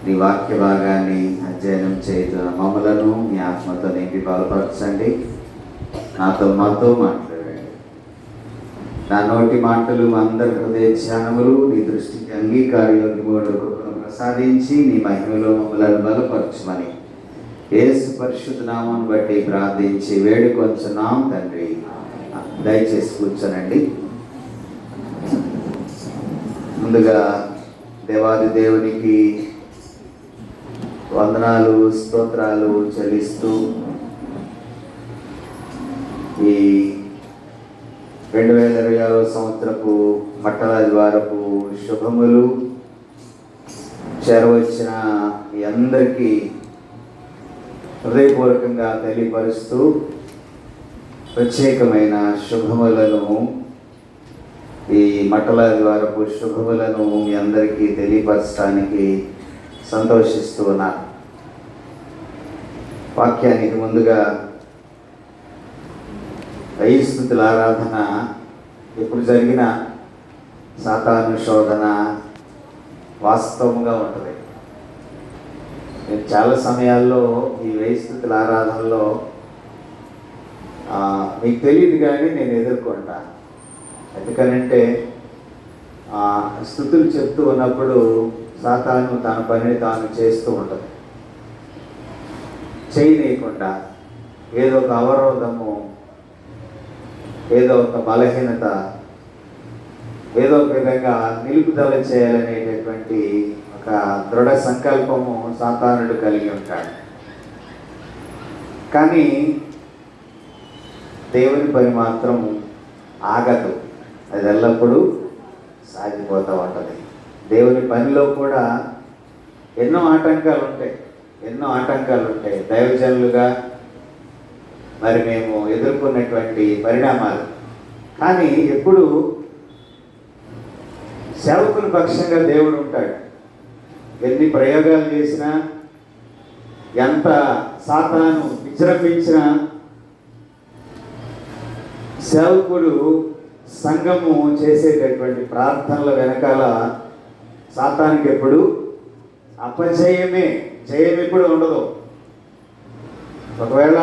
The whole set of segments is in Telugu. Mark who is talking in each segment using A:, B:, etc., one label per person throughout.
A: నీ వాక్య భాగాన్ని అధ్యయనం చేయుతున్న మమ్మలను మీ ఆత్మతో నింపి బలపరచండి. నాతో మాతో మాట్లాడండి. నా నోటి మాటలు అందరి హృదయ ధ్యానములు నీ దృష్టికి అంగీకారయోగ్యములు కృపను ప్రసాదించి నీ మహిమలో మమ్మలను బలపరచమని యేసు పరిశుద్ధ నామమును బట్టి ప్రార్థించి వేడుకొంచున్నాం తండ్రి. దయచేసి కూర్చోనండి. ముందుగా దేవాది దేవునికి వందనాలు స్తోత్రాలు చెల్లిస్తూ ఈ 2026 సంవత్సరపు మట్టల ద్వారపు శుభములు చేరవచ్చిన మీ అందరికీ హృదయపూర్వకంగా తెలియపరుస్తూ ప్రత్యేకమైన శుభములను ఈ మట్టల ద్వారపు శుభములను మీ అందరికీ తెలియపరచడానికి సంతోషిస్తూ ఉన్నాను. వాక్యానికి ముందుగా స్తుతుల ఆరాధన ఎప్పుడు జరిగిన సాతాను శోధన వాస్తవంగా ఉంటుంది. నేను చాలా సమయాల్లో ఈ స్తుతుల ఆరాధనలో మీకు తెలియదు కానీ నేను ఎదుర్కొంటాను. ఎందుకనంటే స్తుతులు చెప్తూ ఉన్నప్పుడు సాతాను తన పనిని తాను చేస్తూ ఉంటుంది. చేయనీయకుండా ఏదో ఒక అవరోధము, ఏదో ఒక బలహీనత, ఏదో ఒక విధంగా నిలుపుదల చేయాలనేటటువంటి ఒక దృఢ సంకల్పము సాతానుడు కలిగి ఉంటాడు. కానీ దేవుని పని మాత్రం ఆగదు, అది ఎల్లప్పుడూ సాగిపోతూ ఉంటుంది. దేవుని పనిలో కూడా ఎన్నో ఆటంకాలు ఉంటాయి. దైవజనులుగా మరి మేము ఎదుర్కొన్నటువంటి పరిణామాలు. కానీ ఎప్పుడు సేవకుల పక్షంగా దేవుడు ఉంటాడు. ఎన్ని ప్రయోగాలు చేసినా, ఎంత సాతాను విజృంభించినా, సేవకుడు సంఘము చేసేటటువంటి ప్రార్థనల వెనకాల సాతానికి ఎప్పుడు అపజయమే, జయం ఎప్పుడు ఉండదు. ఒకవేళ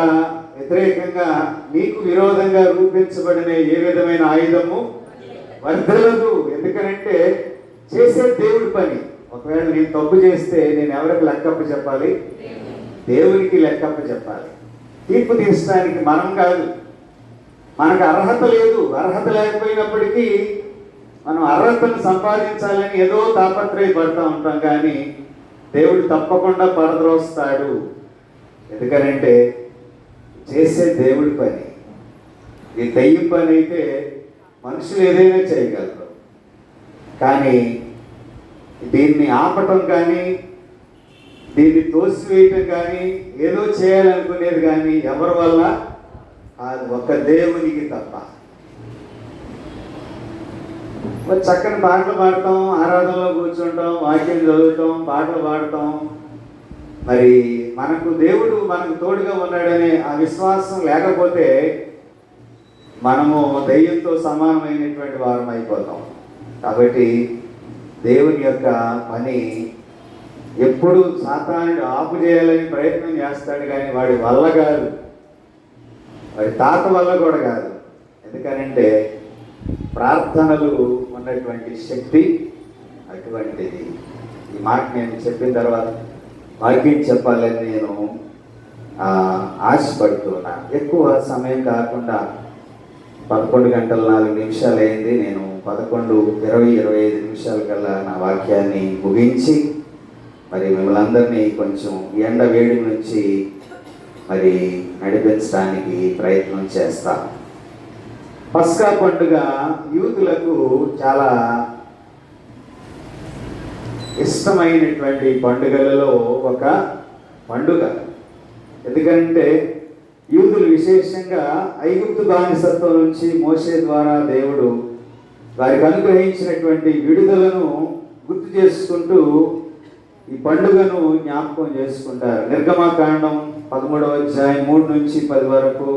A: వ్యతిరేకంగా నీకు విరోధంగా రూపించబడిన ఏ విధమైన ఆయుధము వర్ధలదు. ఎందుకనంటే చేసే దేవుడి పని. ఒకవేళ నేను తప్పు చేస్తే నేను ఎవరికి లెక్కప్ప చెప్పాలి? దేవునికి లెక్కప్ప చెప్పాలి. తీర్పు తీర్చడానికి మనం కాదు. మనకు అర్హత లేదు. అర్హత లేకపోయినప్పటికీ మనం అర్హతను సంపాదించాలని ఏదో తాపత్రయపడుతూ ఉంటాం. కానీ దేవుడు తప్పకుండా పరద్రోస్తాడు. ఎందుకనంటే చేసే దేవుడి పని. ఈ దెయ్యం పని అయితే మనుషులు ఏదైనా చేయగలరు. కానీ దీన్ని ఆపటం కానీ, దీన్ని తోసివేయటం కానీ, ఏదో చేయాలనుకునేది కానీ ఎవరి వల్ల? అది ఒక దేవునికి తప్ప. మరి చక్కని పాటలు పాడటం, ఆరాధనలో కూర్చుంటాం, వాక్యం చదువుతాం, పాటలు పాడటం, మరి మనకు దేవుడు మనకు తోడుగా ఉన్నాడనే ఆ విశ్వాసం లేకపోతే మనము దెయ్యంతో సమానమైనటువంటి వారం అయిపోతాం. కాబట్టి దేవుని యొక్క పని ఎప్పుడు సాతానుడు ఆపు చేయాలని ప్రయత్నం చేస్తాడు. కానీ వాడి వల్ల కాదు, వాడి తాత వల్ల కూడా కాదు. ఎందుకనంటే ప్రార్థనలు ఉన్నటువంటి శక్తి అటువంటిది. ఈ మాట నేను చెప్పిన తర్వాత వాక్యం చెప్పాలని నేను ఆశపడుతున్నా. ఎక్కువ సమయం కాకుండా 11 గంటల 4 నిమిషాలు అయింది. నేను 11:20-25 నిమిషాల కల్లా నా వాక్యాన్ని ముగించి మరి మిమ్మల్ని అందరినీ కొంచెం ఎండ వేడి నుంచి మరి నడిపించడానికి ప్రయత్నం చేస్తా. పస్కా పండుగ యూతులకు చాలా ఇష్టమైనటువంటి పండుగలలో ఒక పండుగ. ఎందుకంటే యూదులు విశేషంగా ఐగుప్తు బానిసత్వం నుంచి మోషే ద్వారా దేవుడు వారికి అనుగ్రహించినటువంటి విడుదలను గుర్తు చేసుకుంటూ ఈ పండుగను జ్ఞాపకం చేసుకుంటారు. నిర్గమకాండం 13వ అధ్యాయం 3 నుంచి 10 వరకు,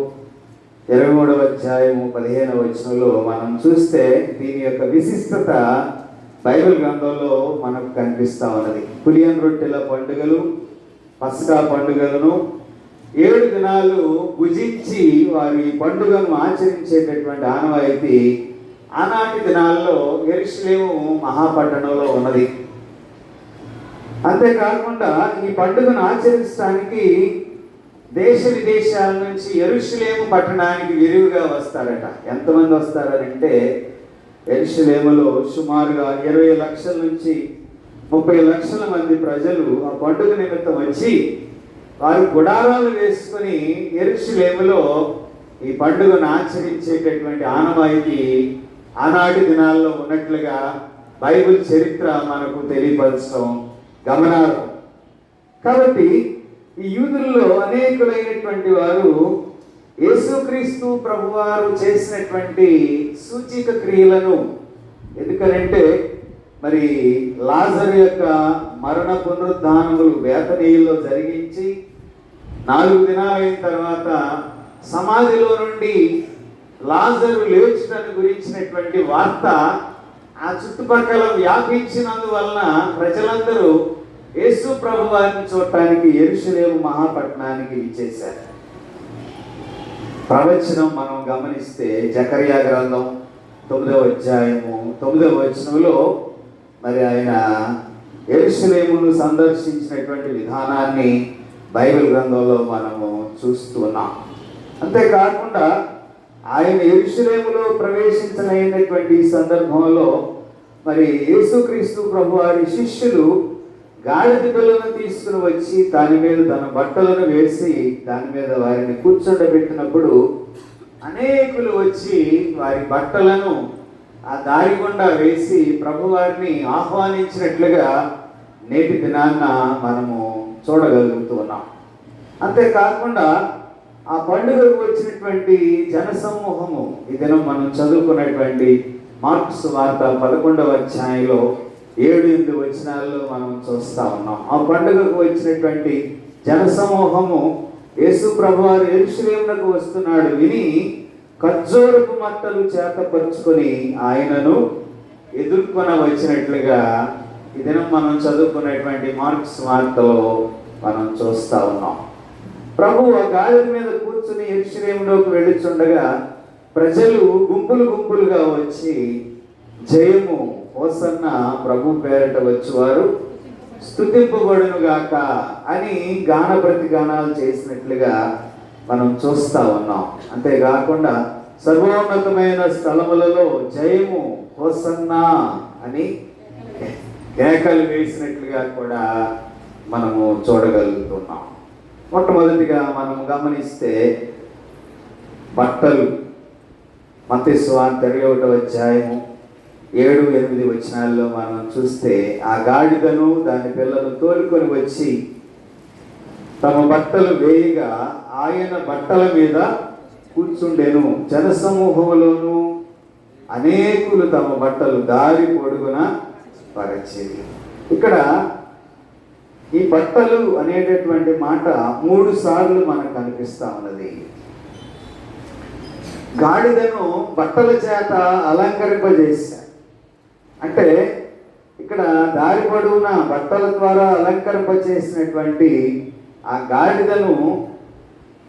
A: 23వ అధ్యాయము 15వ వచనంలో మనం చూస్తే దీని యొక్క విశిష్టత బైబిల్ గ్రంథంలో మనకు కనిపిస్తా ఉన్నది. పులియన్ రొట్టెల పండుగలు, పస్కా పండుగలను 7 దినాలు భుజించి వారి పండుగను ఆచరించేటటువంటి ఆనవాయితీ ఆనాటి దినాల్లో యెరూషలేము మహాపట్టణంలో ఉన్నది. అంతేకాకుండా ఈ పండుగను ఆచరించడానికి దేశ విదేశాల నుంచి యెరూషలేము పట్టణానికి విరివిగా వస్తారట. ఎంతమంది వస్తారంటే యెరూషలేములో సుమారుగా 20 లక్షల నుంచి 30 లక్షల మంది ప్రజలు ఆ పండుగ నిమిత్తం వచ్చి వారు గుడారాలు వేసుకుని యెరూషలేములో ఈ పండుగను ఆచరించేటటువంటి ఆనవాయితీ ఆనాటి దినాల్లో ఉన్నట్లుగా బైబిల్ చరిత్ర మనకు తెలియపరచడం గమనార్హం. కాబట్టి ఈ యూదుల్లో అనేకులైనటువంటి వారు యేసుక్రీస్తు ప్రభువారు చేసినటువంటి సూచిక క్రియలను, ఎందుకనంటే మరి లాజరు యొక్క మరణ పునరుద్ధానములు బేతనీయుల్లో జరిగించి 4 దినాలైన తర్వాత సమాధిలో నుండి లాజరు లేచుటను గురించినటువంటి వార్త ఆ చుట్టుపక్కల వ్యాపించినందువలన ప్రజలందరూ యేసు ప్రభువారిని చూడటానికి యెరూషలేము మహాపట్టణానికి విచ్చేశారు. ప్రవచనం మనం గమనిస్తే జకర్యా గ్రంథం 9వ అధ్యాయము 9వ వచనంలో మరి ఆయన యెరూషలేమును సందర్శించినటువంటి విధానాన్ని బైబిల్ గ్రంథంలో మనము చూస్తున్నాం. అంతేకాకుండా ఆయన యెరూషలేములో ప్రవేశించలేనటువంటి సందర్భంలో మరి యేసుక్రీస్తు ప్రభువారి శిష్యులు గాడిద పిల్లను తీసుకుని వచ్చి దాని మీద తన బట్టలను వేసి దాని మీద వారిని కూర్చోబెట్టినప్పుడు అనేకులు వచ్చి వారి బట్టలను ఆ దారి గుండా వేసి ప్రభువారిని ఆహ్వానించినట్లుగా నేటి దినాన్న మనము చూడగలుగుతున్నాం. అంతేకాకుండా ఆ పండుగకు వచ్చినటువంటి జనసమూహము ఈ దినం మనం చదువుకున్నటువంటి మార్క్స్ వార్త 11వ అధ్యాయంలో 7-8 వచనాల్లో మనం చూస్తా ఉన్నాం. ఆ పండుగకు వచ్చినటువంటి జనసమూహము యేసు ప్రభువారు యెరూషలేమునకు వస్తున్నాడు విని ఖర్జూరపు మట్టలు చేతపరుచుకొని ఆయనను ఎదుర్కొన వచ్చినట్లుగా ఈ దినం మనం చదువుకున్నటువంటి మార్క్స్ వార్తలో మనం చూస్తా ఉన్నాం. ప్రభువు ఆ గాడిద మీద కూర్చుని యెరూషలేములోకి వెళ్ళుచుండగా ప్రజలు గుంపులుగా వచ్చి జయము హోసన్న ప్రభు పేరట వచ్చేవారు స్తుతింపబడును గాక అని గాన ప్రతిగానాలు చేసినట్లుగా మనం చూస్తా ఉన్నాం. అంతేకాకుండా సర్వోన్నతమైన స్థలములలో జయము హోసన్న అని కేకలు వేసినట్లుగా కూడా మనము చూడగలుగుతున్నాం. మొట్టమొదటిగా మనం గమనిస్తే బట్టలు మత్తయి సువార్త 21వ అధ్యాయము 7-8 వచనాల్లో మనం చూస్తే ఆ గాడిదను దాని పిల్లలు తోలుకొని వచ్చి తమ బట్టలు వేయగా ఆయన బట్టల మీద కూర్చుండెను. జనసమూహంలోను అనేకులు తమ బట్టలు దారి పొడుగున పరచేది. ఇక్కడ ఈ బట్టలు అనేటటువంటి మాట 3 సార్లు మనకు కనిపిస్తా ఉన్నది. గాడిదను బట్టల చేత అలంకరింపజేశారు. అంటే ఇక్కడ దారి పొడవునా బట్టల ద్వారా అలంకరింపచేసినటువంటి ఆ గాడిదను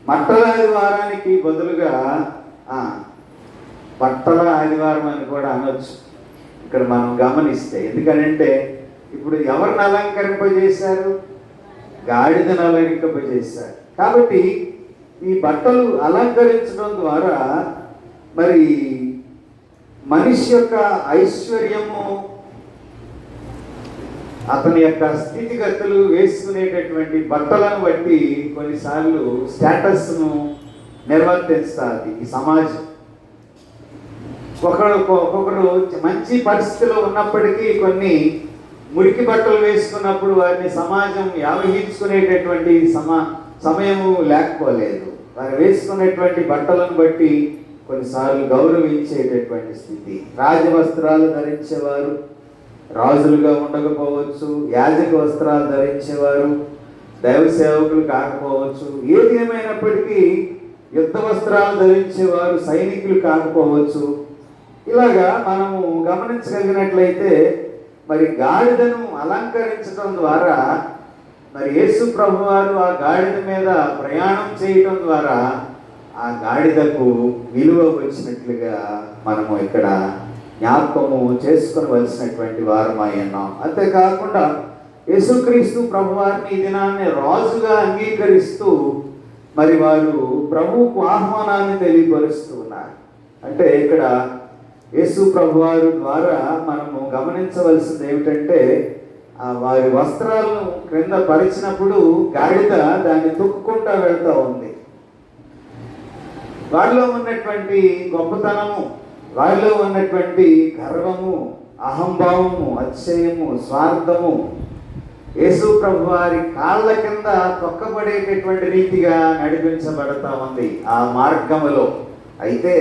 A: మట్టల ఆదివారానికి బదులుగా బట్టల ఆదివారం అని కూడా అనొచ్చు ఇక్కడ మనం గమనిస్తే. ఎందుకనంటే ఇప్పుడు ఎవరిని అలంకరింపజేశారు? గాడిదను అలంకరింపజేశారు. కాబట్టి ఈ బట్టలు అలంకరించడం ద్వారా మరి మనిషి యొక్క ఐశ్వర్యము, అతని యొక్క స్థితిగతులు, వేసుకునేటటువంటి బట్టలను బట్టి కొన్నిసార్లు స్టేటస్ను నిర్వర్తిస్తుంది ఈ సమాజం. ఒక్కొక్కరు మంచి పరిస్థితిలో ఉన్నప్పటికీ కొన్ని మురికి బట్టలు వేసుకున్నప్పుడు వారిని సమాజం యావహించుకునేటటువంటి సమయము లేకపోలేదు. వారు వేసుకునేటువంటి బట్టలను బట్టి కొన్నిసార్లు గౌరవించేటటువంటి స్థితి. రాజవస్త్రాలు ధరించేవారు రాజులుగా ఉండకపోవచ్చు, యాజక వస్త్రాలు ధరించేవారు దైవ సేవకులు కాకపోవచ్చు, ఏది ఏమైనప్పటికీ యుద్ధ వస్త్రాలు ధరించేవారు సైనికులు కాకపోవచ్చు. ఇలాగా మనము గమనించగలిగినట్లయితే మరి గాడిదను అలంకరించడం ద్వారా మరి యేసు ప్రభువారు ఆ గాడిద మీద ప్రయాణం చేయటం ద్వారా ఆ గాడిదకు విలువ వచ్చినట్లుగా మనము ఇక్కడ జ్ఞాపకము చేసుకొనవలసినటువంటి వారమై ఉన్నాం. అంతేకాకుండా యేసుక్రీస్తు ప్రభువారిని ఈ దినాన్ని రాజుగా అంగీకరిస్తూ మరి వారు ప్రభువుకు ఆహ్వానాన్ని తెలియపరుస్తూ ఉన్నారు. అంటే ఇక్కడ యేసు ప్రభువారు ద్వారా మనము గమనించవలసింది ఏమిటంటే వారి వస్త్రాలను క్రింద పరిచినప్పుడు గాడిద దాన్ని తొక్కుకుంటా వెళ్తూ ఉంది. వారిలో ఉన్నటువంటి గొప్పతనము, వారిలో ఉన్నటువంటి గర్వము, అహంభావము, అతిశయము, స్వార్థము యేసు ప్రభు వారి కాళ్ళ కింద తొక్కబడేటటువంటి రీతిగా నడిపించబడతా ఉంది ఆ మార్గములో. అయితే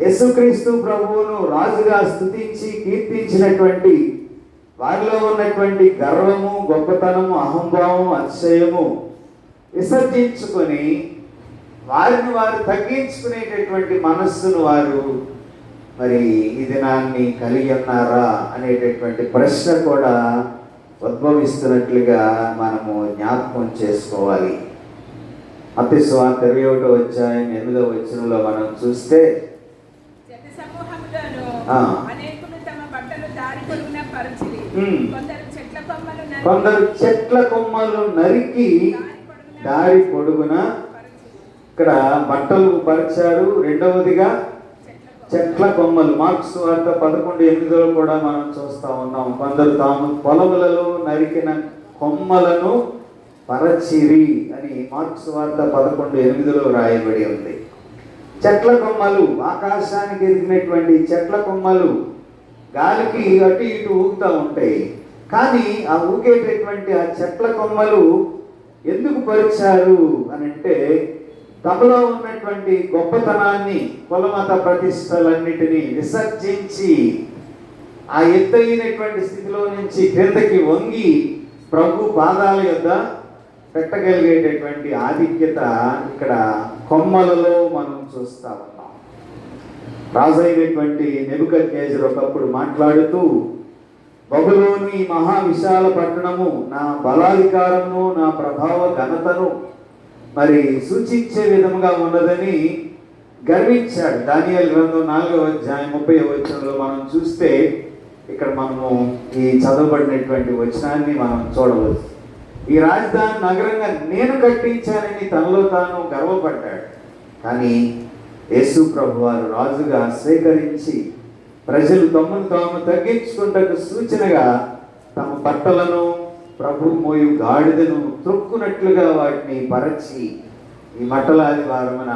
A: యేసుక్రీస్తు ప్రభువును రాజుగా స్తుతించి కీర్తించినటువంటి వారిలో ఉన్నటువంటి గర్వము, గొప్పతనము, అహంభావము, అతిశయము విసర్జించుకొని వారిని వారు తగ్గించుకునేటటువంటి మనస్సును వారు మరి ఈ దినాన్ని కలిగి ఉన్నారా అనేటటువంటి ప్రశ్న కూడా ఉద్భవిస్తున్నట్లుగా మనము జ్ఞాపకం చేసుకోవాలి. మత్తయి సువార్త 21వ అధ్యాయం 8వ వచనంలో మనం చూస్తే కొందరు చెట్ల కొమ్మలు నరికి దారి పొడుగున ఇక్కడ బట్టలు పరిచారు. రెండవదిగా చెట్ల కొమ్మలు, మార్క్స్ వార్త 11:8లో కూడా మనం చూస్తా ఉన్నాం. కొందరు తాము పొలములలో నరికిన కొమ్మలను పరచిరి అని మార్క్స్ వార్త 11:8లో రాయబడి ఉంది. చెట్ల కొమ్మలు, ఆకాశానికి ఎదిగినటువంటి చెట్ల కొమ్మలు గాలికి అటు ఇటు ఊగుతూ ఉంటాయి. కానీ ఆ ఊగేటటువంటి ఆ చెట్ల కొమ్మలు ఎందుకు పరిచారు అని అంటే తమలో ఉన్నటువంటి గొప్పతనాన్ని, కులమత ప్రతిష్టలన్నిటినీ విసర్జించి ఆ ఎత్తైనటువంటి స్థితిలో నుంచి క్రిందకి వంగి ప్రభు పాదాల యొద్ద పెట్టగలిగేటటువంటి ఆధిక్యత ఇక్కడ కొమ్మలలో మనం చూస్తా ఉన్నాం. రాజైనటువంటి నెబుకద్నెజరు ఒకప్పుడు మాట్లాడుతూ, బబులోను ఈ మహా విశాల పట్టణము నా బలాధికారమును, నా ప్రభావ ఘనతను మరి సూచించే విధముగా ఉన్నదని గర్వించాడు. దానియేలు గ్రంథం 4వ అధ్యాయం 30వ వచనంలో మనం చూస్తే ఇక్కడ మనము ఈ చదవబడినటువంటి వచనాన్ని మనం చూడవచ్చు. ఈ రాజధాని నగరంగా నేను కట్టించానని తనలో తాను గర్వపడ్డాడు. కానీ యేసు ప్రభు వారు రాజుగా స్వీకరించి ప్రజలు తమను తాము తగ్గించుకుంటకు సూచనగా తమ బట్టలను ప్రభు మోయు గాడిదను త్రొక్కునట్లుగా వాటిని పరచి ఈ మట్టలాది వారమున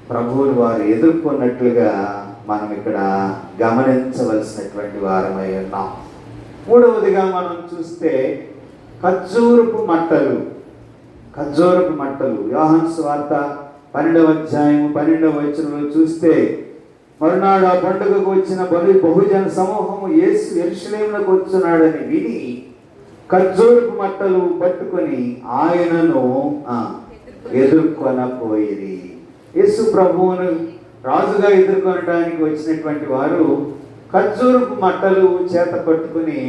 A: ప్రభువుని వారు ఎదుర్కొన్నట్లుగా మనం ఇక్కడ గమనించవలసినటువంటి వారమై ఉన్నాం. మూడవదిగా మనం చూస్తే ఖర్జూరపు మట్టలు. ఖర్జూరపు మట్టలు యోహాను సువార్త 12వ అధ్యాయం 12వ వచనంలో చూస్తే, మరునాడు ఆ పండుగకు వచ్చిన బహుజన సమూహము యేసు యెరూషలేమునకు వచ్చున్నాడని విని ఖర్జూరపు మట్టలు పట్టుకొని ఆయనను ఎదుర్కొనపోయిరి. యేసు ప్రభువును రాజుగా ఎదుర్కొనడానికి వచ్చినటువంటి వారు ఖర్జూరపు మట్టలు చేత పట్టుకుని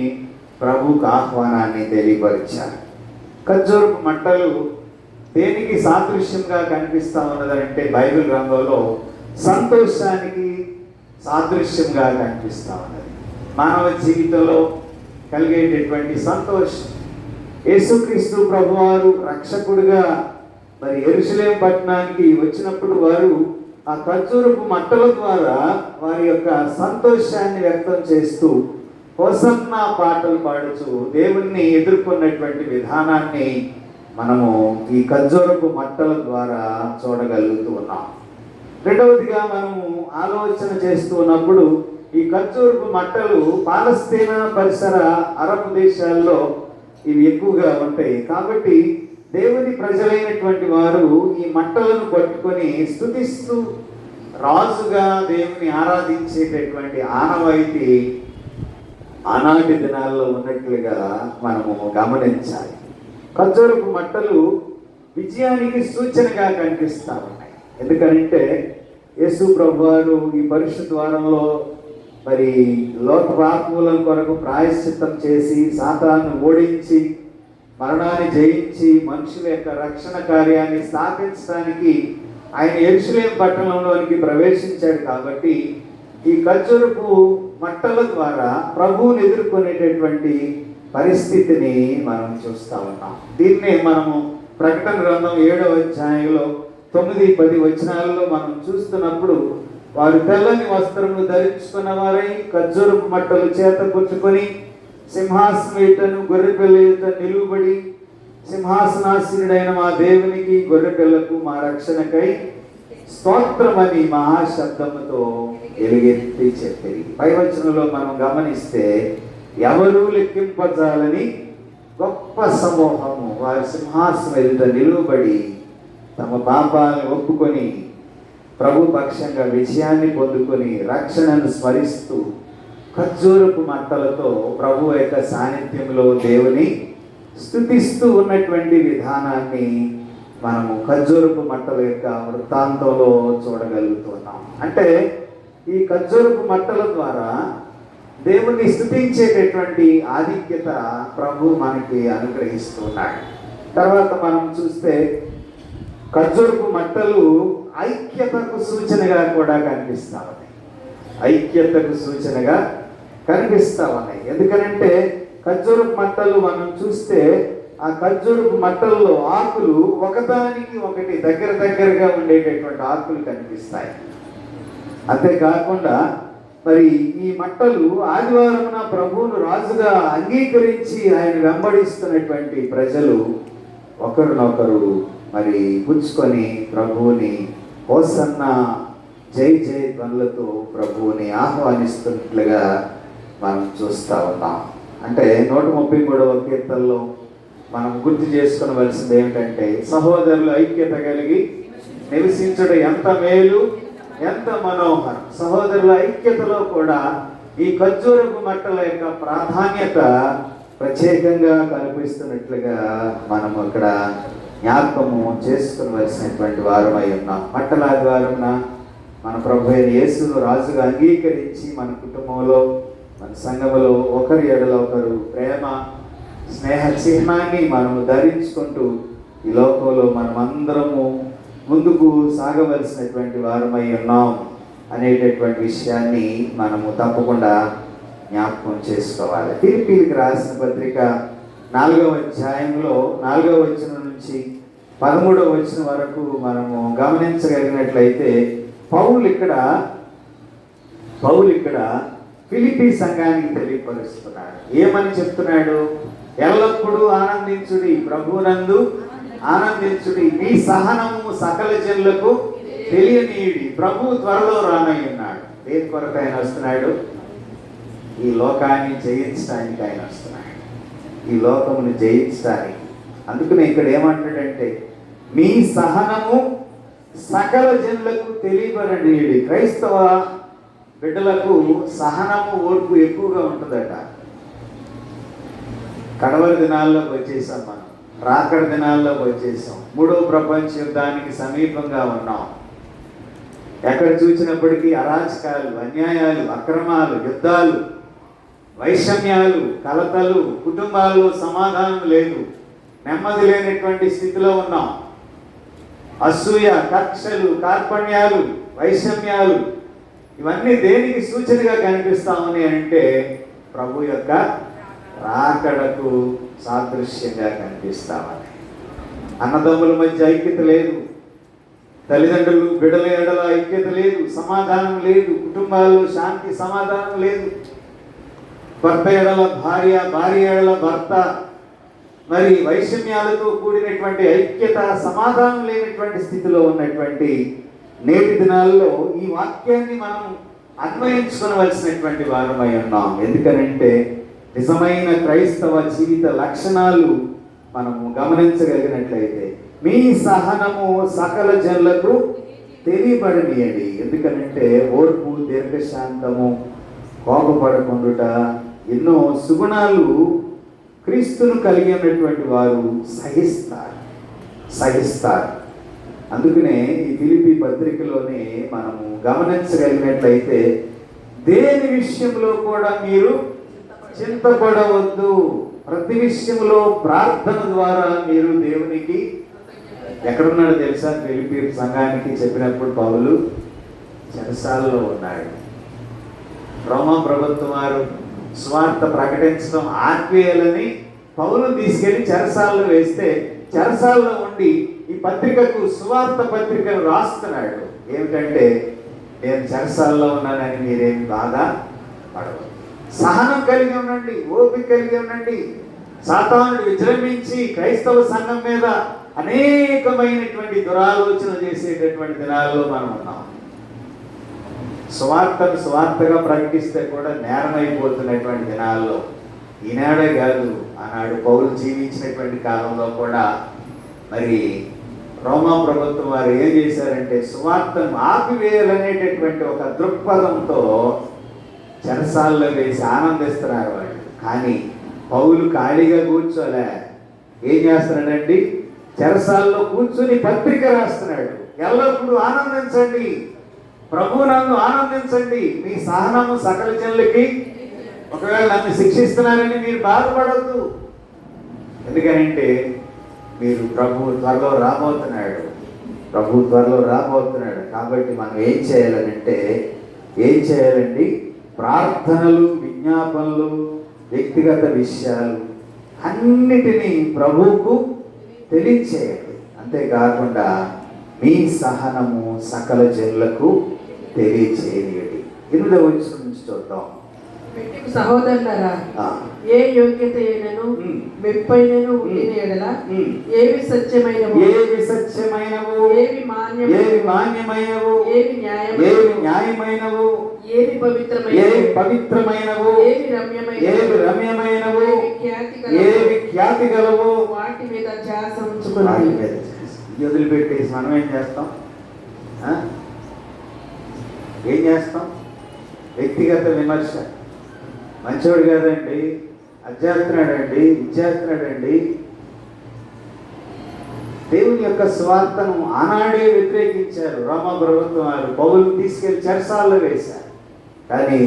A: ప్రభువుకు ఆహ్వానాన్ని తెలియపరిచారు. ఖర్జూరపు మట్టలు దేనికి సాదృశ్యంగా కనిపిస్తా ఉన్నదంటే బైబిల్ గ్రంథంలో సంతోషానికి సాదృశ్యంగా కనిపిస్తా ఉన్నది. మానవ జీవితంలో కలిగేటటువంటి సంతోషం. యేసుక్రీస్తు ప్రభువారు రక్షకుడిగా మరి యెరూషలేము పట్టణానికి వచ్చినప్పుడు వారు ఆ ఖర్జూరపు మట్టల ద్వారా వారి యొక్క సంతోషాన్ని వ్యక్తం చేస్తూ హోసన్నా పాటలు పాడుతూ దేవుణ్ణి ఎదుర్కొన్నటువంటి విధానాన్ని మనము ఈ ఖర్జూరపు మట్టల ద్వారా చూడగలుగుతూ ఉన్నాం. రెండవదిగా మనము ఆలోచన చేస్తూ ఉన్నప్పుడు ఈ ఖర్జూరపు మట్టలు పాలస్తీనా పరిసర అరబ్ దేశాల్లో ఇవి ఎక్కువగా ఉంటాయి. కాబట్టి దేవుని ప్రజలైనటువంటి వారు ఈ మట్టలను పట్టుకొని స్తుతిస్తూ రాజుగా దేవుని ఆరాధించేటటువంటి ఆనవాయితీ ఆనాటి దినాల్లో ఉన్నట్లుగా మనము గమనించాలి. ఖర్జూరపు మట్టలు విజయానికి సూచనగా కనిపిస్తా ఉన్నాయి. ఎందుకంటే యేసు ప్రభువారు ఈ పరిశుద్ధ ద్వారంలో మరి లోక పాపముల కొరకు ప్రాయశ్చిత్తం చేసి సాతాను ఓడించి మరణాన్ని జయించి మనుషుల యొక్క రక్షణ కార్యాన్ని స్థాపించడానికి ఆయన యెరూషలేము పట్టణంలోనికి ప్రవేశించాడు. కాబట్టి ఈ ఖర్జూరపు మట్టల ద్వారా ప్రభువుని ఎదుర్కొనేటటువంటి పరిస్థితిని మనం చూస్తూ ఉన్నాం. దీన్నే మనము ప్రకటన గ్రంథం 7వ అధ్యాయంలో 9-10 వచనాలలో మనం చూస్తున్నప్పుడు, వారు తెల్లని వస్త్రములు ధరించుకున్న వారై ఖర్జూరపు మట్టలు చేత పుచ్చుకొని సింహాసనం ఎదుటను గొర్రెపిల్ల ఎదుట నిలువబడి, సింహాసనాసీనుడైన మా దేవునికి గొర్రెపిల్లకు మా రక్షణకై స్తోత్రమని మహాశబ్దముతో ఎలుగెత్తి చెప్పిరి. పై వచనంలో మనం గమనిస్తే, ఎవరూ లెక్కింపజాలని గొప్ప సమూహము వారి సింహాసనం ఎదుట నిలువబడి తమ పాపాలను ఒప్పుకొని ప్రభు పక్షంగా విజయాన్ని పొందుకొని రక్షణను స్మరిస్తూ ఖర్జూరపు మట్టలతో ప్రభు యొక్క సాన్నిధ్యంలో దేవుని స్తుతిస్తూ ఉన్నటువంటి విధానాన్ని మనము ఖర్జూరపు మట్టల యొక్క వృత్తాంతంలో చూడగలుగుతున్నాం. అంటే ఈ ఖర్జూరపు మట్టల ద్వారా దేవుని స్తుతించేటటువంటి ఆధిక్యత ప్రభు మనకి అనుగ్రహిస్తున్నాడు. తర్వాత మనం చూస్తే ఖర్జూరపు మట్టలు ఐక్యతకు సూచనగా కూడా కనిపిస్తా ఉన్నాయి. ఐక్యతకు సూచనగా కనిపిస్తా ఉన్నాయి. ఎందుకనంటే ఖర్జూరపు మట్టలు మనం చూస్తే ఆ ఖర్జూరపు మట్టల్లో ఆకులు ఒకదానికి ఒకటి దగ్గరగా ఉండేటటువంటి ఆకులు కనిపిస్తాయి. అంతేకాకుండా మరి ఈ మట్టలు ఆదివారమున ప్రభువును రాజుగా అంగీకరించి ఆయన వెంబడిస్తున్నటువంటి ప్రజలు ఒకరినొకరు మరి పుచ్చుకొని ప్రభువుని హోసన్న జై జై ధ్వనులతో ప్రభువుని ఆహ్వానిస్తున్నట్లుగా మనం చూస్తూ ఉన్నాం. అంటే 133వ కీర్తనలో మనం గుర్తు చేసుకోవలసింది ఏమిటంటే, సహోదరులు ఐక్యత కలిగి నివసించడం ఎంత మేలు, ఎంత మనోహరం. సహోదరుల ఐక్యతలో కూడా ఈ ఖర్జూరపు మట్టల యొక్క ప్రాధాన్యత ప్రత్యేకంగా కనిపిస్తున్నట్లుగా మనం ఇక్కడ జ్ఞాపకము చేసుకునవలసినటువంటి వారమై ఉన్నాం. మట్టల ఆదివారమున మన ప్రభు అయిన యేసును రాజుగా అంగీకరించి మన కుటుంబంలో, మన సంఘములో ఒకరి ఎడల ఒకరు ప్రేమ స్నేహ చిహ్నాన్ని మనము ధరించుకుంటూ ఈ లోకంలో మనమందరము ముందుకు సాగవలసినటువంటి వారమై ఉన్నాం అనేటటువంటి విషయాన్ని మనము తప్పకుండా జ్ఞాపకం చేసుకోవాలి. ఫిలిప్పీలకు రాసిన పత్రిక 4వ అధ్యాయంలో 4వ వచనం నుంచి 13వ వచనం వరకు మనము గమనించగలిగినట్లయితే పౌలు ఇక్కడ ఫిలిప్పీ సంఘానికి తెలియపరుస్తున్నాడు. ఏమని చెప్తున్నాడు? ఎల్లప్పుడూ ఆనందించుడి, ప్రభువునందు ఆనందించుడి, మీ సహనము సకల జనులకు తెలియనీయుడి, ప్రభు త్వరలో రానయ్యున్నాడు. దేని కొరకు ఆయన వస్తున్నాడు? ఈ లోకాన్ని జయించడానికి ఆయన వస్తున్నాడు, ఈ లోకమును జయించడానికి. అందుకనే ఇక్కడ ఏమంటాడంటే, మీ సహనము సకల జనులకు తెలియబడనీయుడి. క్రైస్తవ బిడ్డలకు సహనము, ఓర్పు ఎక్కువగా ఉంటుందట. కడవరి దినాల్లోకి వచ్చేసాం, మనం రాకడ దినాల్లోకి వచ్చేసాం. 3వ ప్రపంచ యుద్ధానికి సమీపంగా ఉన్నాం. ఎక్కడ చూసినప్పటికీ అరాచకాలు, అన్యాయాలు, అక్రమాలు, యుద్ధాలు, వైషమ్యాలు, కలతలు, కుటుంబాల్లో సమాధానం లేదు, నెమ్మది లేనటువంటి స్థితిలో ఉన్నాం. అసూయ, కక్షలు, కార్పణ్యాలు, వైషమ్యాలు, ఇవన్నీ దేనికి సూచనగా కనిపిస్తామని అంటే ప్రభు యొక్క రాకడకు సాదృశ్యంగా కనిపిస్తామని. అన్నదమ్ముల మధ్య ఐక్యత లేదు, తల్లిదండ్రులు బిడ్డల ఎడల ఐక్యత లేదు, సమాధానం లేదు, కుటుంబాల్లో శాంతి సమాధానం లేదు, భర్త ఎడల భార్య, భార్య ఎడల భర్త, మరి వైషమ్యాలతో కూడినటువంటి ఐక్యత, సమాధానం లేనటువంటి స్థితిలో ఉన్నటువంటి నేటి దినాల్లో ఈ వాక్యాన్ని మనం అన్వయించుకోవలసినటువంటి వారమై ఉన్నాం. ఎందుకనంటే నిజమైన క్రైస్తవ జీవిత లక్షణాలు మనము గమనించగలిగినట్లయితే, మీ సహనము సకల జనులకు తెలియబడనీయండి. ఎందుకనంటే ఓర్పు, దీర్ఘశాంతము, కోపపడకుండుట, ఎన్నో సుగుణాలు క్రీస్తును కలిగి ఉన్నటువంటి వారు సహిస్తారు. అందుకనే ఈ ఫిలిప్పీ పత్రికలోనే మనము గమనించగలిగినట్లయితే, దేని విషయంలో కూడా మీరు చింతపడవద్దు. ప్రతి విషయంలో ప్రార్థన ద్వారా మీరు దేవునికి, ఎక్కడున్నాడో తెలుసా? ఫిలిప్పీ సంఘానికి చెప్పినప్పుడు పౌలు చెరసాలలో ఉన్నాడు. రోమా ప్రభుత్వం వారు సువార్త ప్రకటించడం ఆర్పేయాలని పౌలు తీసుకెళ్లి చెరసాలలో వేస్తే, చెరసాలలో ఉండి ఈ పత్రికకు, సువార్త పత్రికను రాస్తున్నాడు. ఏమిటంటే, నేను చెరసాలలో ఉన్నానని మీరేమి బాధ పడవద్దు, సహనం కలిగి ఉండండి, ఓపిక కలిగి ఉండండి. సాతానుడు విజృంభించి క్రైస్తవ సంఘం మీద అనేకమైనటువంటి దురాలోచన చేసేటటువంటి దినాల్లో మనం ఉన్నాం. సువార్తగా ప్రకటిస్తే కూడా నేరమైపోతున్నటువంటి దినాల్లో, ఈనాడే కాదు, ఆనాడు పౌలు జీవించినటువంటి కాలంలో కూడా మరి రోమా ప్రభుత్వం వారు ఏం చేశారంటే, సువార్తను ఆపివేయాలనేటటువంటి ఒక దృక్పథంతో చెరసాల్లో వేసి ఆనందిస్తున్నారు వాళ్ళు. కానీ పౌలు ఖాళీగా కూర్చోలే. ఏం చేస్తున్నాడండి? చెరసాల్లో కూర్చుని పత్రిక రాస్తున్నాడు. ఎల్లప్పుడూ ఆనందించండి, ప్రభువునందు ఆనందించండి, మీ సహనము సకల జనులకి. ఒకవేళ నన్ను శిక్షిస్తున్నారని మీరు బాధపడద్దు. ఎందుకనంటే మీరు ప్రభువు త్వరలో రాబోతున్నాడు. కాబట్టి మనం ఏం చేయాలండి? ప్రార్థనలు, విజ్ఞాపనలు, వ్యక్తిగత విషయాలు అన్నిటినీ ప్రభువుకు తెలియచేయండి. అంతేకాకుండా మీ సహనము సకల జనులకు తెలియచేయండి. 8వ వచనం నుంచి చూద్దాం.
B: సహోదరులారా, ఏ యోగ్యత అయినను మెప్పైనను ఉండిన ఎడల ఏవి సత్యమైనవు, ఏవి మాన్యమైనవు, ఏవి న్యాయమైనవు, ఏవి పవిత్రమైనవు, ఏవి రమ్యమైనవు, ఏవి ఖ్యాతి గలవు, వాటి మీద ధ్యాస ఉంచుకుని
A: వదిలిపెట్టేసి మనం ఏం చేస్తాం? వ్యక్తిగత విమర్శ. మంచోడు కాదండి, అధ్యాత్నాడండి, ఇచ్చేస్తున్నాడండి. దేవుని యొక్క స్వార్థను ఆనాడే వ్యతిరేకించారు రోమా ప్రభుత్వం వారు. పౌలు తీసుకెళ్లి చెరసాలలో వేశారు. కానీ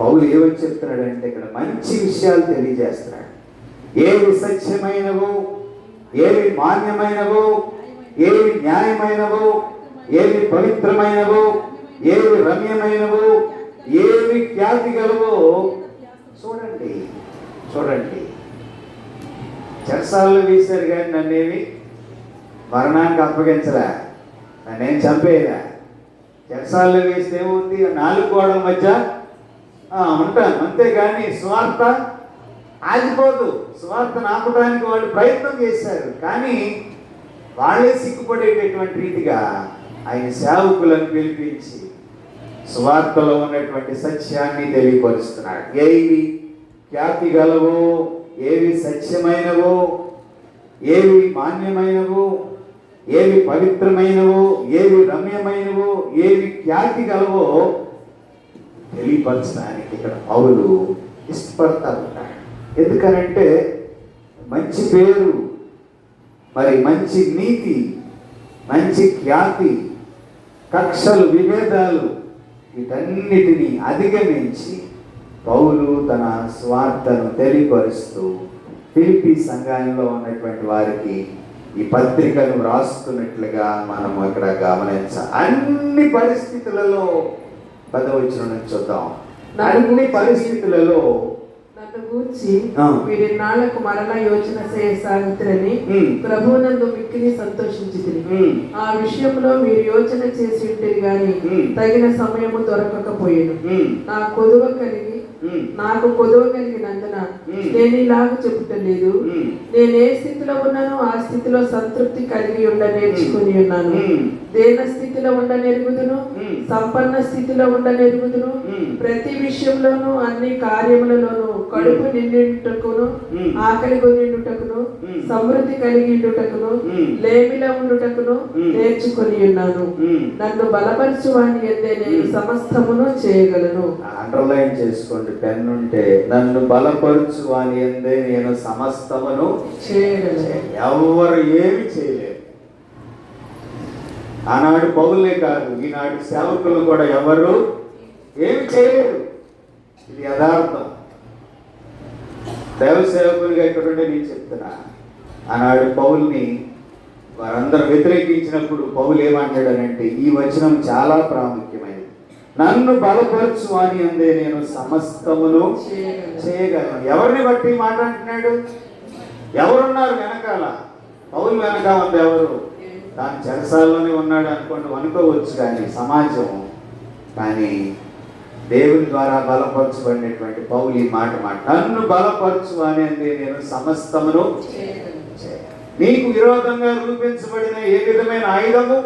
A: పౌలు ఏమని చెప్తున్నాడంటే, ఇక్కడ మంచి విషయాలు తెలియజేస్తున్నాడు. ఏవి సత్యమైనవో, ఏవి మాన్యమైనవో, ఏవి న్యాయమైనవో, ఏవి పవిత్రమైనవో, ఏవి రమ్యమైనవో, ఏవి ఖ్యాతి గలవో చూడండి. చెరసాలలో వేశారు కానీ నన్నేమి మరణానికి అప్పగించలే, నన్నేం చంపేయలే. చెరసాలలో వేస్తే ఏముంది? 4 గోడల మధ్య ఉంటాను, అంతేగాని స్వార్థ ఆగిపోదు. స్వార్థను ఆపడానికి వాళ్ళు ప్రయత్నం చేశారు. కానీ వాళ్ళే సిగ్గుపడేటటువంటి రీతిగా ఆయన సేవకులను పిలిపించి సువార్తలో ఉన్నటువంటి సత్యాన్ని తెలియపరుస్తున్నాడు. ఏవి ఖ్యాతి గలవో, ఏవి సత్యమైనవో, ఏవి మాన్యమైనవో, ఏవి పవిత్రమైనవో, ఏవి రమ్యమైనవో, ఏవి ఖ్యాతి గలవో తెలియపరచడానికి ఇక్కడ పౌలు ఇష్టపడతా ఉంటాడు. ఎందుకనంటే మంచి పేరు, మరి మంచి నీతి, మంచి ఖ్యాతి, కక్షలు, విభేదాలు, వీటన్నిటినీ అధిగమించి పౌలు తన స్వార్థను తెలియపరుస్తూ ఫిలిప్పీ సంఘంలో ఉన్నటువంటి వారికి ఈ పత్రికను రాస్తున్నట్లుగా మనం ఇక్కడ గమనించాలి. అన్ని పరిస్థితులలో 10వ వచనం నుంచి చూద్దాం. అన్ని పరిస్థితులలో
B: నన్ను గూర్చి వీరిన్నాళ్లకు మరలా యోచన చేయసాగుతురని ప్రభువునందు మిక్కిలి సంతోషించితిని. ఆ విషయంలో మీరు యోచన చేసి ఉంటుంది గాని తగిన సమయము దొరకకపోయేను. నాకు కొదువ కలిగినందున నేను ఇలాగ చెబుతలేదు. నేను ఏ స్థితిలో ఉన్నానో ఆ స్థితిలో సంతృప్తి కలిగి ఉండ నేర్చుకుని ఉన్నాను. దేన స్థితిలో ఉండ నెరుగుదును, సంపన్న స్థితిలో ఉండ నెరుగుదును. ప్రతి విషయంలోనూ అన్ని కార్యములలోనూ కడుపు నిండుటకును, ఆకలి కొనిండుటకును, సమృద్ధి కలిగిండుటకును, లేమిలో ఉండుటకును నేర్చుకుని ఉన్నాను. నన్ను బలపరచు వాని యందే నేను సమస్తమును చేయగలను.
A: అండర్లైన్ చేసుకోండి, పెన్ ఉంటే. నన్ను బలపరచు వాని యందే నేను సమస్తమును చేయగలను. ఎవరు ఏమి చేయలేరు. ఆనాడు పౌలే కాదు, ఈనాడు సేవకులు కూడా ఎవరు ఏమి చేయలేడు. ఇది యథార్థం. దైవ సేవకునిగా ఇక్కడుండే నేను చెప్తున్నా, ఆనాడు పౌల్ని వారందరూ వ్యతిరేకించినప్పుడు పౌలు ఏమంటాడనంటే ఈ వచనం చాలా ప్రాముఖ్యమైనది. నన్ను బలపరచు అని అందే నేను సమస్తమును చేయగలను. ఎవరిని బట్టి ఈ మాట అంటున్నాడు? ఎవరున్నారు వెనకాల? పౌలు వెనక ఉంది ఎవరు? తాను చెరసాల్లోనే ఉన్నాడు అనుకోవచ్చు కానీ సమాజం, కానీ దేవుని ద్వారా బలపరచబడినటువంటి పౌలు ఈ మాట నన్ను బలపరచు అని అందే నేను సమస్తమును నీకు విరోధంగా రూపించబడిన ఏ విధమైన ఆయుధము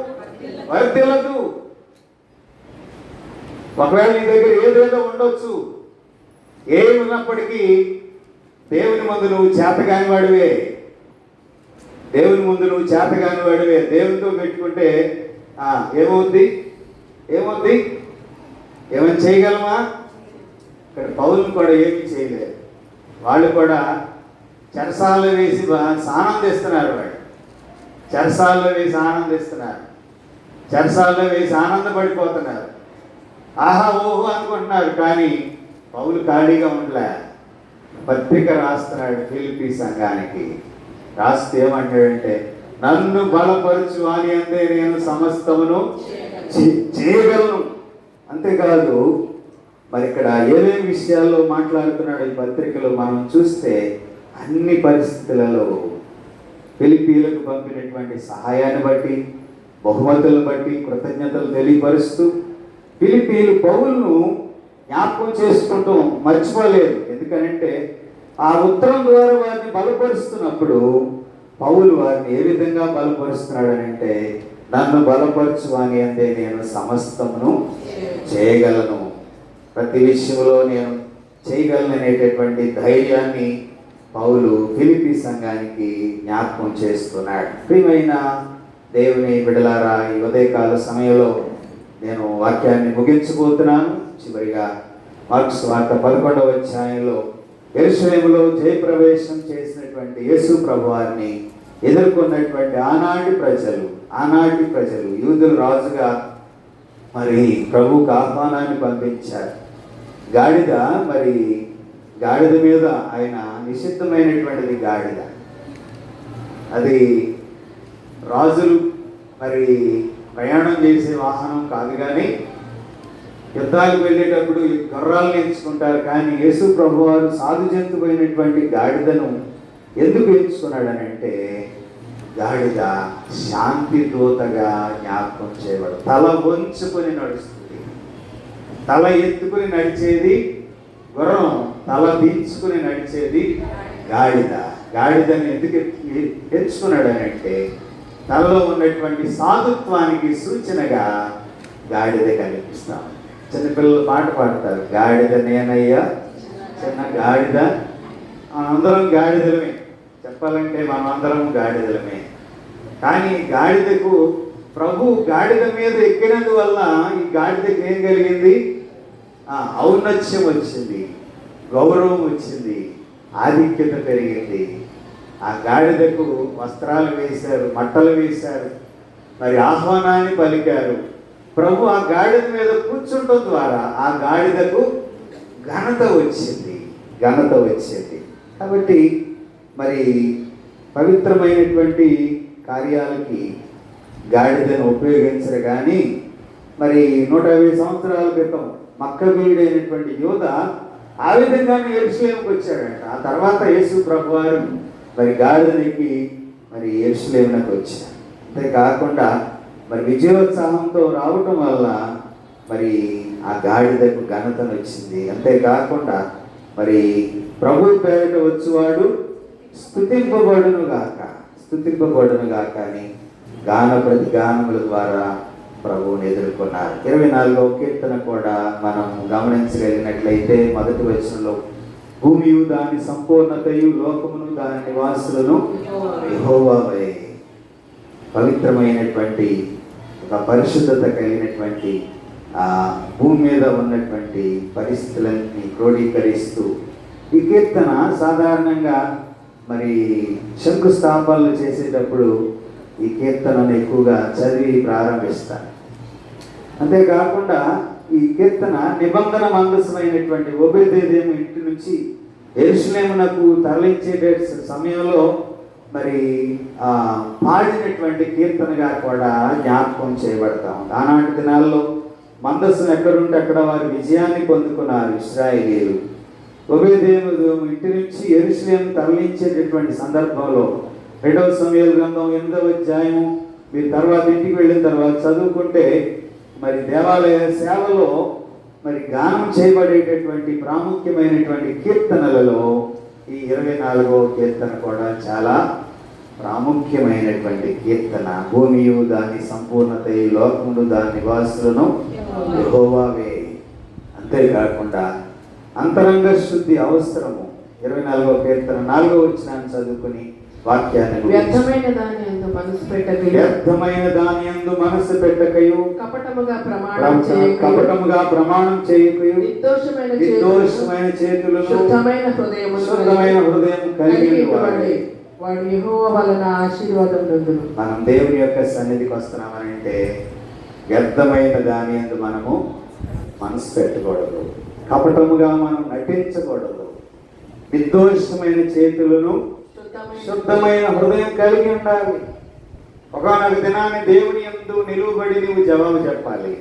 A: వర్తిల్లదు. ఒకవేళ నీ దగ్గర ఏదేదో ఉండొచ్చు, ఏమి ఉన్నప్పటికీ దేవుని ముందు నువ్వు చేతగాని వాడివే. దేవుని ముందు నువ్వు చేతగాని వాడివే. దేవునితో పెట్టుకుంటే ఏమవుద్ది? ఏమైనా చేయగలమా? ఇక్కడ పౌరులు కూడా ఏమీ చేయలేరు. వాళ్ళు కూడా చెరసాల్లో వేసి ఆనందిస్తున్నారు. వాళ్ళు చెరసాల్లో వేసి ఆనందిస్తున్నారు. చెరసాల్లో వేసి ఆనందపడిపోతున్నారు. ఆహా ఓహో అనుకుంటున్నారు. కానీ పౌలు ఖాళీగా ఉండలే. పత్రిక రాస్తున్నాడు ఫిలిప్పీ సంఘానికి. రాస్తే ఏమంటాడంటే నన్ను బలపరచు అని అందే నేను సమస్తమును చేయగలను. అంతేకాదు, మరి ఇక్కడ ఏమేమి విషయాల్లో మాట్లాడుతున్నాడు ఈ పత్రికలో మనం చూస్తే అన్ని పరిస్థితులలో ఫిలిప్పీలకు పంపినటువంటి సహాయాన్ని బట్టి, బహుమతులను బట్టి కృతజ్ఞతలు తెలియపరుస్తూ ఫిలిప్పీలు పౌలును జ్ఞాపకం చేసుకుంటూ మర్చిపోలేదు. ఎందుకనంటే ఆ ఉత్తరం ద్వారా వారిని బలపరుస్తున్నప్పుడు పౌలు వారిని ఏ విధంగా బలపరుస్తున్నాడనంటే నన్ను బలపరచు అని అందే నేను సమస్తమును చేయగలను, ప్రతి విషయంలో నేను చేయగలను అనేటటువంటి ధైర్యాన్ని పౌలు ఫిలిప్పీ సంఘానికి జ్ఞాపకం చేస్తున్నాడు. ప్రియమైన దేవుని బిడ్డలారా, ఈ ఉదయకాల సమయంలో నేను వాక్యాన్ని ముగించబోతున్నాను. చివరిగా మార్కు సువార్త 11వ అధ్యాయంలో యెరూషలేములో జయప్రవేశం చేసినటువంటి యేసు ప్రభువారిని ఎదుర్కొన్నటువంటి ఆనాటి ప్రజలు యూదుల రాజుగా మరి ప్రభువుకు ఆహ్వానాన్ని పంపించారు. గాడిద మీద ఆయన నిషిద్ధమైనటువంటిది గాడిద. అది రాజులు మరి ప్రయాణం చేసే వాహనం కాదు. కానీ యుద్ధాలకు వెళ్ళేటప్పుడు గుర్రాలను ఎంచుకుంటారు. కానీ యేసు ప్రభువారు సాధు జంతువైనటువంటి గాడిదను ఎందుకు ఎంచుకున్నాడనంటే గాడిద శాంతి దూతగా జ్ఞాపకం చేయబడు. తల వంచుకొని నడుస్తుంది. తల ఎత్తుకుని నడిచేది గుర్రం, తల దించుకుని నడిచేది గాడిద. గాడిదని ఎందుకు ఎంచుకున్నాడనంటే తనలో ఉన్నటువంటి సాధుత్వానికి సూచనగా గాడిద కనిపిస్తాం. చిన్నపిల్లలు పాట పాడతారు, గాడిద నేనయ్యా చిన్న గాడిద. అందరం గాడిదలమే, చెప్పాలంటే మనం అందరం గాడిదలమే. కానీ గాడిదకు ప్రభు గాడిద మీద ఎక్కినందువల్ల ఈ గాడిదకి ఏం కలిగింది? ఔన్నత్యం వచ్చింది, గౌరవం వచ్చింది, ఆధిక్యత పెరిగింది. ఆ గాడిదకు వస్త్రాలు వేశారు, మట్టలు వేశారు, మరి ఆహ్వానాన్ని పలికారు. ప్రభు ఆ గాడిద మీద కూర్చుండటం ద్వారా ఆ గాడిదకు ఘనత వచ్చింది. కాబట్టి మరి పవిత్రమైనటువంటి కార్యాలకి గాడిదను ఉపయోగించరు. కానీ మరి 150 సంవత్సరాల క్రితం మక్కబీయుడైనటువంటి యోధ ఆ విధంగానే యెరూషలేముకు వచ్చాడంట. ఆ తర్వాత యేసు ప్రభువారు మరి గాడిదనికి మరి యెరూషలేమునకు వచ్చారు. అంతేకాకుండా మరి విజయోత్సాహంతో రావటం వల్ల మరి ఆ గాడిదకు ఘనతను వచ్చింది. అంతేకాకుండా మరి ప్రభు పేరిట వచ్చేవాడు స్తుతింపబడును గాక అని గాన ప్రతిగానముల ద్వారా ప్రభువుని ఎదుర్కొన్నారు. 24వ కీర్తన కూడా మనం గమనించగలిగినట్లయితే మొదటి వచనంలో భూమియు దాని సంపూర్ణతయు లోకమును దాని నివాసులను యెహోవావే. పవిత్రమైనటువంటి ఒక పరిశుద్ధత కలిగినటువంటి ఆ భూమి మీద ఉన్నటువంటి పరిస్థితులన్నీ క్రోడీకరిస్తూ ఈ కీర్తన సాధారణంగా మరి శంకుస్థాపనలు చేసేటప్పుడు ఈ కీర్తనను ఎక్కువగా చదివి ప్రారంభిస్తారు. అంతేకాకుండా ఈ కీర్తన నిబంధన మందసమైనటువంటి ఓబేదేదేము ఇంటి నుంచి యెరూషలేమునకు తరలించే సమయంలో మరి పాడినటువంటి కీర్తనగా కూడా జ్ఞాపకం చేయబడతాం. ఆనాటి దినాల్లో మందస్సును ఎక్కడుంటే అక్కడ వారు విజయాన్ని పొందుకున్నారు ఇశ్రాయేలీయులు. ఓబేదేదోము ఇంటి నుంచి యెరూషలేము తరలించేటటువంటి సందర్భంలో 2వ సమూయేలు గ్రంథం 8వ అధ్యాయము మీరు తర్వాత ఇంటికి వెళ్ళిన తర్వాత చదువుకుంటే మరి దేవాలయ సేవలో మరి గానం చేయబడేటటువంటి ప్రాముఖ్యమైనటువంటి కీర్తనలలో ఈ 24వ కీర్తన కూడా చాలా ప్రాముఖ్యమైనటువంటి కీర్తన. భూమియు దాని సంపూర్ణత, ఈ లోకమును దాని నివాసులను యెహోవావే. అంతేకాకుండా అంతరంగ శుద్ధి అవసరము. 24వ కీర్తన 4వ వచనాన్ని చదువుకుని వాక్యాన్ని
B: వ్యర్థమైన దాని యందు మనసు పెట్టకయు,
A: వ్యర్థమైన దాని యందు మనసు పెట్టకయు,
B: కపటముగా
A: ప్రమాణం చేయకయు, నిర్దోషమైన చేతులను,
B: శుద్ధమైన
A: హృదయం కలిగి వాడే
B: వాడు యెహోవా వలన ఆశీర్వాదం పొందును.
A: మనం దేవుని యొక్క సన్నిధికి వస్తున్నామనంటే వ్యర్థమైన దాని యందు మనము మనసు పెట్టకూడదు, కపటముగా మనం నటించకూడదు, నిర్దోషమైన చేతులను, శుద్ధమైన హృదయం కలిగి ఉండాలి. ఒకనొక దినాన్ని దేవుని యందు నిలువబడి నువ్వు జవాబు చెప్పాలి.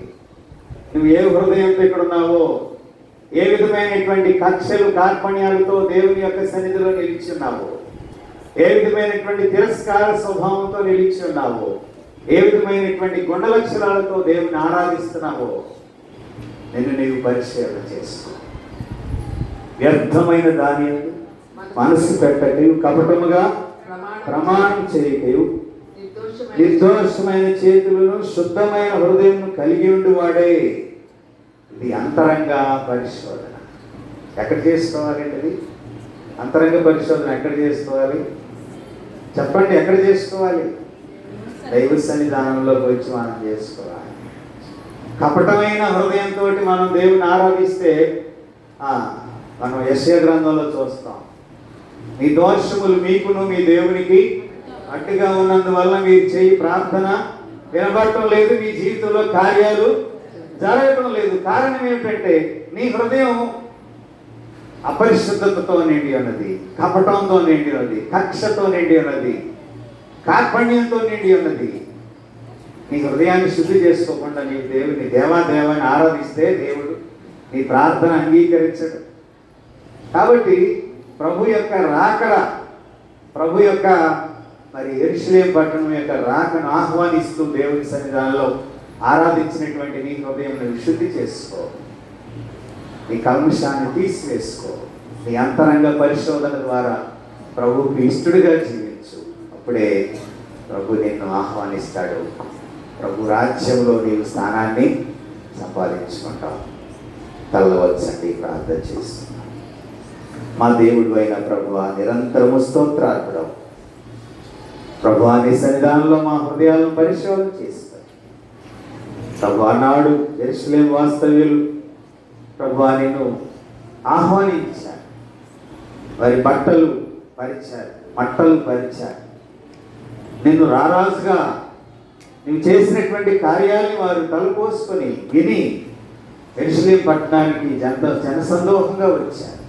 A: నువ్వు ఏ హృదయంతో ఇక్కడ ఉన్నావో, ఏ విధమైనటువంటి కక్షలు కార్పణ్యాలతో దేవుని యొక్క సన్నిధిలో నిలిచి ఉన్నావో, ఏ విధమైనటువంటి తిరస్కార స్వభావంతో నిలిచి ఉన్నావో, ఏ విధమైనటువంటి గుణ లక్షణాలతో దేవుని ఆరాధిస్తున్నావో నిన్ను నీవు పరిశీలన చేసుకో. వ్యర్థమైన దాని మనసు పెట్టకయు, కపటముగా ప్రమాణం చేయకయు, నిర్దోషమైన చేతులను, శుద్ధమైన హృదయం కలిగి ఉండివాడే. ఇది అంతరంగ పరిశోధన. ఎక్కడ చేసుకోవాలండి ఇది? అంతరంగ పరిశోధన ఎక్కడ చేసుకోవాలి చెప్పండి? ఎక్కడ చేసుకోవాలి? దైవ సన్నిధానంలోకి వచ్చి మనం చేసుకోవాలి. కపటమైన హృదయంతో మనం దేవుని ఆరాధిస్తే మనం యెషయా గ్రంథంలో చూస్తాం, మీ దోషములు మీకును మీ దేవునికి అట్టుగా ఉన్నందువల్ల మీరు చేయి ప్రార్థన వినబడటం లేదు, మీ జీవితంలో కార్యాలు జరగటం లేదు. కారణం ఏమిటంటే నీ హృదయం అపరిశుద్ధతతో నిండి ఉన్నది, కపటంతో నిండి ఉన్నది, కక్షతో నిండి ఉన్నది, కార్పణ్యంతో నిండి ఉన్నది. నీ హృదయాన్ని శుద్ధి చేసుకోకుండా నీ దేవుని దేవాదేవాన్ని ఆరాధిస్తే దేవుడు నీ ప్రార్థన అంగీకరించడు. కాబట్టి ప్రభు యొక్క రాకడ, ప్రభు యొక్క మరి యెరూషలేము పట్టణం యొక్క రాకను ఆహ్వానిస్తూ దేవుని సన్నిధానంలో ఆరాధించినటువంటి నీ హృదయం శుద్ధి చేసుకో, నీ కల్మషాన్ని తీసివేసుకో, నీ అంతరంగ పరిశోధన ద్వారా ప్రభువుకి ఇష్టడుగా జీవించు. అప్పుడే ప్రభు నిన్ను ఆహ్వానిస్తాడు, ప్రభు రాజ్యంలో నీవు స్థానాన్ని సంపాదించుకుంటావు. తల్లవచ్చండి, ప్రార్థన చేస్తున్నాను. మా దేవుడు అయిన ప్రభువా, నిరంతరము స్తోత్రార్పణం. ప్రభువా, నీ సన్నిధానంలో మా హృదయాలను పరిశోధన చేస్తాడు. ప్రభువా, నాడు యెరూషలేము వాస్తవ్యులు ప్రభువా నిన్ను ఆహ్వానించారు, వారి బట్టలు పరిచారు, నిన్ను రారాజుగా నువ్వు చేసినటువంటి కార్యాలను వారు తలపోసుకొని విని యెరూషలేము పట్టణానికి జనసందోహంగా వచ్చారు.